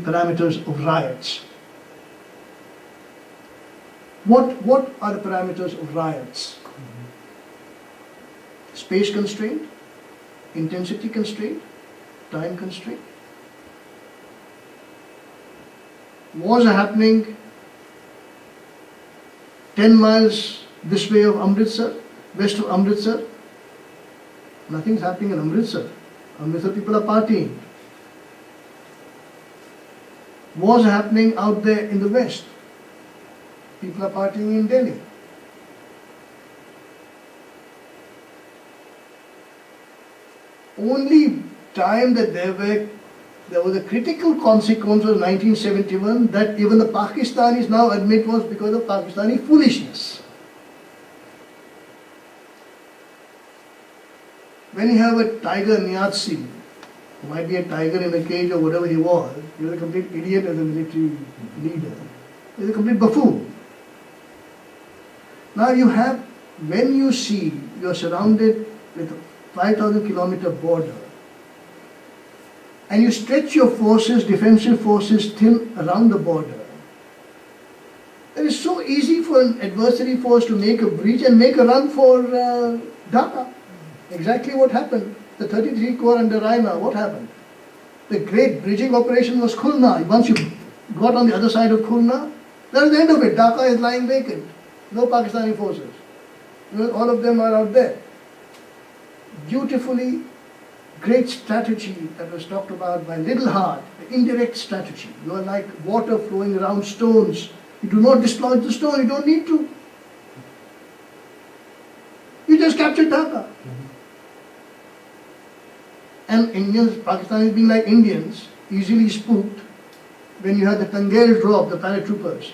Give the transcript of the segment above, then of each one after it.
parameters of riots. What are the parameters of riots? Space constraint, intensity constraint, time constraint. Wars are happening 10 miles this way of Amritsar, west of Amritsar. Nothing's happening in Amritsar. Amritsar people are partying. Wars are happening out there in the west. People are partying in Delhi. Only time that there was a critical consequence of 1971 that even the Pakistanis now admit was because of Pakistani foolishness. When you have a tiger Niazi, who might be a tiger in a cage or whatever he was, he was a complete idiot as a military leader. He was a complete buffoon. Now you have, when you see you are surrounded with a 5,000 kilometer border, and you stretch your forces, defensive forces, thin around the border, it is so easy for an adversary force to make a breach and make a run for Dhaka. Exactly what happened. The 33 Corps under Raina, what happened? The great bridging operation was Khulna. Once you got on the other side of Khulna, that is the end of it. Dhaka is lying vacant. No Pakistani forces. All of them are out there. Beautifully, great strategy that was talked about by Little Hart, the indirect strategy. You are like water flowing around stones. You do not dislodge the stone, you don't need to. You just captured Dhaka. And Indians, Pakistanis being like Indians, easily spooked when you had the Tangel drop, the paratroopers,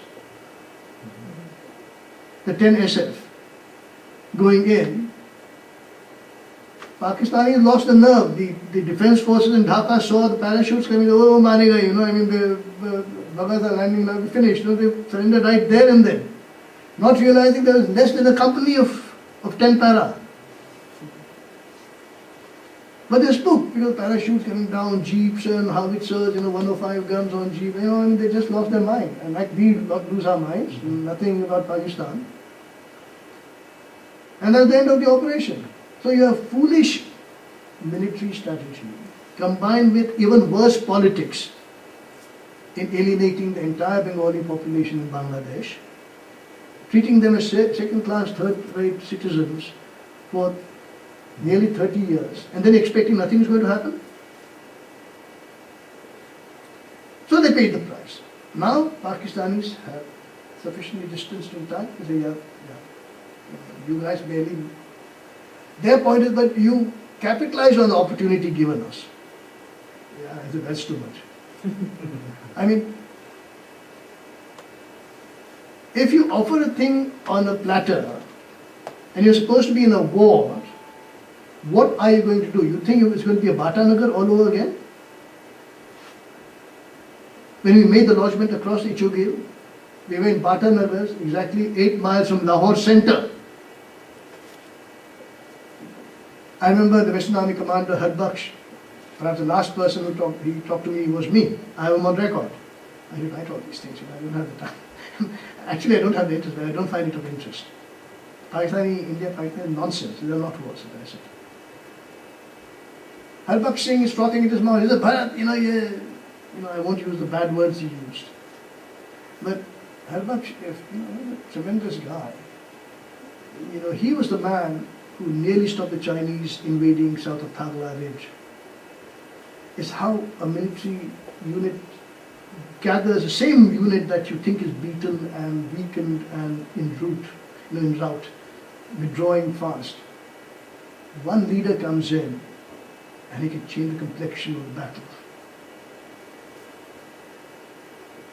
the 10 SF going in. Pakistanis lost the nerve. The defense forces in Dhaka saw the parachutes coming, oh, manega, the Bhagas are landing now, we finished. They surrendered right there and then. Not realizing there was less than a company of 10 para. But they spooked because parachutes coming down, jeeps and howitzers, 105 guns on jeep, and they just lost their mind. And like we not lose our minds, nothing about Pakistan. And that's the end of the operation. So you have foolish military strategy combined with even worse politics in alienating the entire Bengali population in Bangladesh, treating them as second-class, third-rate citizens for nearly 30 years, and then expecting nothing is going to happen. So they paid the price. Now Pakistanis have sufficiently distanced in time to say, yeah, you guys barely. Their point is, but you capitalized on the opportunity given us. Yeah, I said, that's too much. I mean, if you offer a thing on a platter and you're supposed to be in a war, what are you going to do? You think it's going to be a Bhatanagar all over again? When we made the lodgement across Ichogil, we were in Bhatanagars, exactly 8 miles from Lahore center. I remember the Western Army Commander Harbaksh, perhaps the last person who talked to me was me. I am on record. I did write all these things, I don't have the time. Actually, I don't have the interest, but I don't find it of interest. Pakistani, India, Pakistan, nonsense. They are not wars, as I said. Harbaksh Singh is frothing in his mouth. He said, Bharat, I won't use the bad words he used. But Harbaksh, a tremendous guy. He was the man who nearly stopped the Chinese invading south of Thagla Ridge. It's how a military unit gathers, the same unit that you think is beaten and weakened and en route, withdrawing fast. One leader comes in and he can change the complexion of the battle.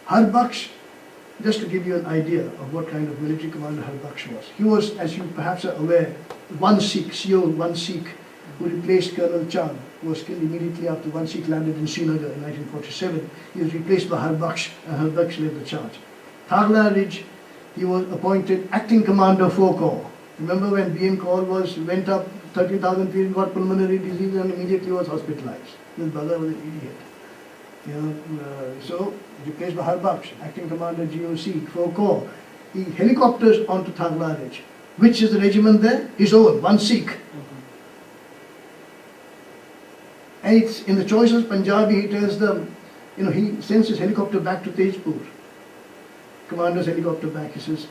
Harbaksh, just to give you an idea of what kind of military commander Harbaksh was, he was, as you perhaps are aware, one Sikh, who replaced Colonel Chand, who was killed immediately after one Sikh landed in Srinagar in 1947. He was replaced by Harbaksh, and Harbaksh led the charge. Thagla Ridge, he was appointed acting commander 4 Corps. Remember when BM Kaur went up 30,000 feet, got pulmonary disease and immediately was hospitalized. This brother was an idiot. So replaced by Harbaksh, acting commander GOC, 4 Corps. He helicopters onto Thagla Ridge. Which is the regiment there? His own, one Sikh. And it's in the choices Punjabi, he tells them, he sends his helicopter back to Tejpur. Commander's helicopter back. He says,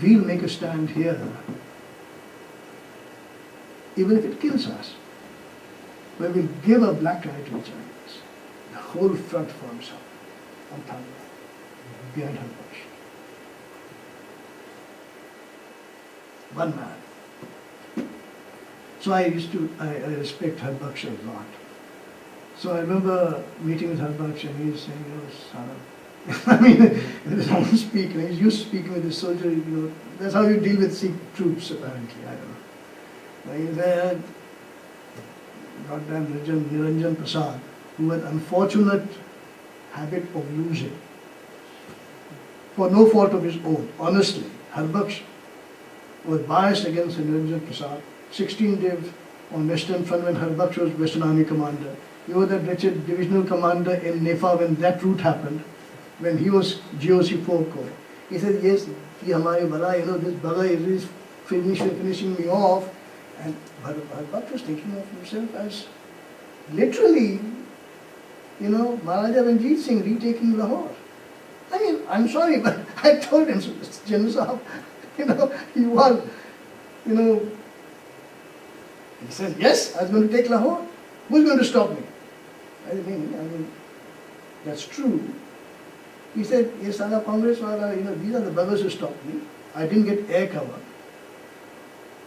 we'll make a stand here, even if it kills us. But we'll give a black eye to the Chinese. The whole front forms up on Thagla, behind Harbaksh. One man. So I respect Harbaksh a lot. So I remember meeting with Harbaksh and he was saying, Sarab, I mean, there is someone speaking, he's used to speaking with his soldier, that's how you deal with Sikh troops apparently, I don't know. Like he said, goddamn Niranjan Prasad, who had unfortunate habit of losing, for no fault of his own, honestly, Harbaksh was biased against Niranjan Prasad. 16 days on Western Front when Harbaksh was Western Army commander. He was that wretched divisional commander in Nefa when that route happened, when he was GOC 4 Corps. He said, yes, this bugger is finishing me off. And Harbaksh was thinking of himself as literally, Maharaja Ranjit Singh retaking Lahore. I mean, I'm sorry, but I told him, General Sahab, he was, he said, yes, I was going to take Lahore. Who's going to stop me? I mean, that's true. He said, yes, Sala Congress, these are the buggers who stopped me. I didn't get air cover.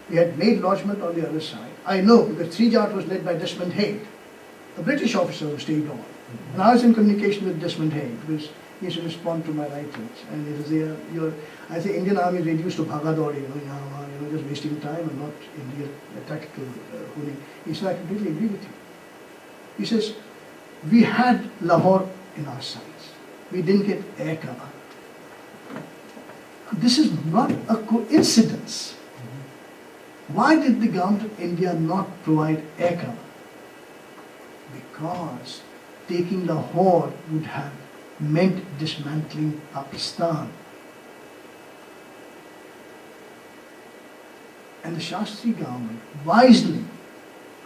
We had made lodgement on the other side. I know, because 3Jat was led by Desmond Haig, a British officer who stayed on. And I was in communication with Desmond Haig, because he used to respond to my writings. And it was I say Indian Army is reduced to bhagadori, just wasting time and not Indian tactical holding. He said, I completely agree with you. He says, we had Lahore in our sights. We didn't get air cover. This is not a coincidence. Why did the government of India not provide air cover? Because taking Lahore would have meant dismantling Pakistan. And the Shastri government wisely,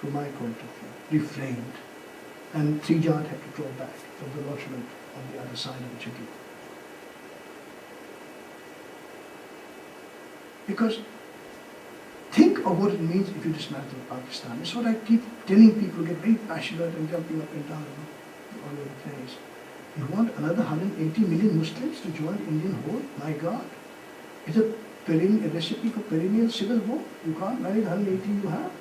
from my point of view, refrained. And 3Jat had to draw back from the lodgement on the other side of the Chitla. Because think of what it means if you dismantle Pakistan. It's what I keep telling people who get very passionate and jumping up and down all over the place. You want another 180 million Muslims to join Indian whole? My God. It's a recipe for perennial civil war. You can't manage 180 you have.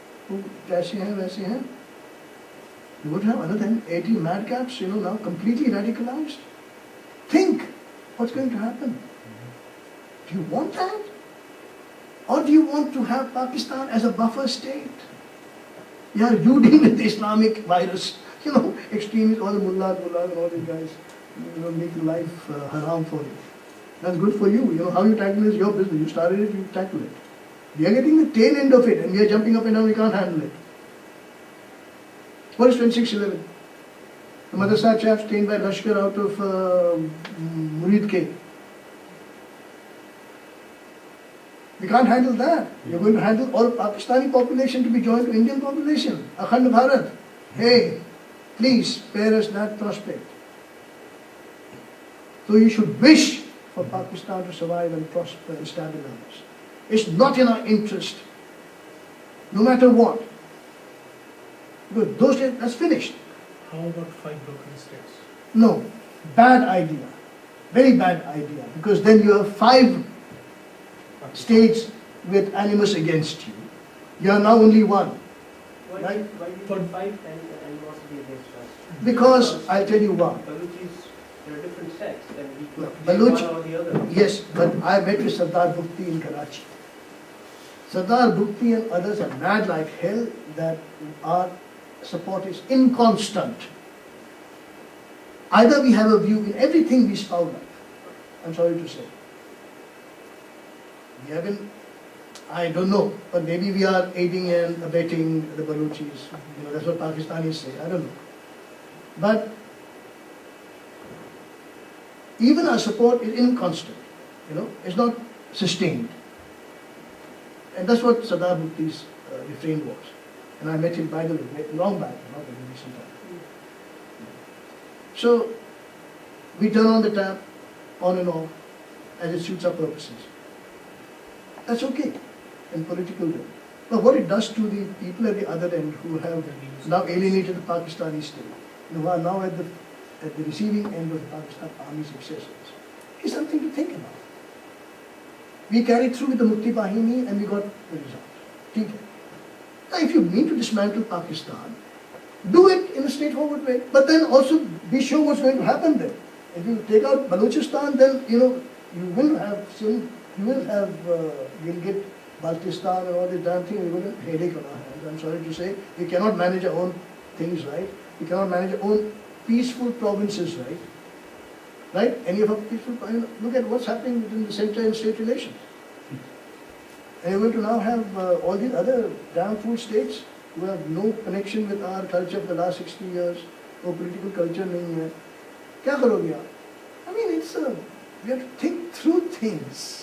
You would have another 80 madcaps, now completely radicalized. Think what's going to happen. Do you want that? Or do you want to have Pakistan as a buffer state? You are dealing with the Islamic virus. Extremists, all the mullahs and all these guys, make life haram for you. That's good for you. How you tackle it is your business. You started it, you tackle it. We are getting the tail end of it and we are jumping up and down, we can't handle it. What is 2611? The madrasa chaps trained by Lashkar out of Murid K. We can't handle that. You're going to handle all Pakistani population to be joined to Indian population. Akhand Bharat. Hey, please spare us that prospect. So you should wish for Pakistan to survive and prosper and stabilize. It's not in our interest, no matter what. But those days, that's finished. How about 5 broken states? No, bad idea. Very bad idea. Because then you have 5 states with animus against you. You are now only one. Why Right? do you put 5 animosity against us? Because I'll tell you why. Baluchis, they're different sects, and we could Baluch, one or the other. yes, but I met with Sardar Bhukti in Karachi. Sardar Bhukti and others are mad like hell that our support is inconstant. Either we have a view in everything we spout like. I'm sorry to say. We haven't, I don't know, but maybe we are aiding and abetting the Baluchis. That's what Pakistanis say. I don't know. But even our support is inconstant, it's not sustained. And that's what Sardar Bhutti's refrain was. And I met him, by the way, long back, not very recent time. So, we turn on the tap, on and off, as it suits our purposes. That's okay in political way. But what it does to the people at the other end who have now alienated the Pakistani state, who are now at the receiving end of the Pakistan Army successes, is something to think about. We carried through with the Mukti Bahini and we got the result. Okay. Now, if you mean to dismantle Pakistan, do it in a straightforward way, but then also be sure what's going to happen there. If you take out Balochistan, then you will have Gilgit, Baltistan and all this damn thing, we're going to headache on our hands. I'm sorry to say, we cannot manage our own things right. We cannot manage our own peaceful provinces right. Right? Any of our peaceful, look at what's happening within the center and state relations. And you're going to now have all these other damn fool states who have no connection with our culture for the last 60 years, no political culture nahi hai. Kya karoge aap? I mean, we have to think through things.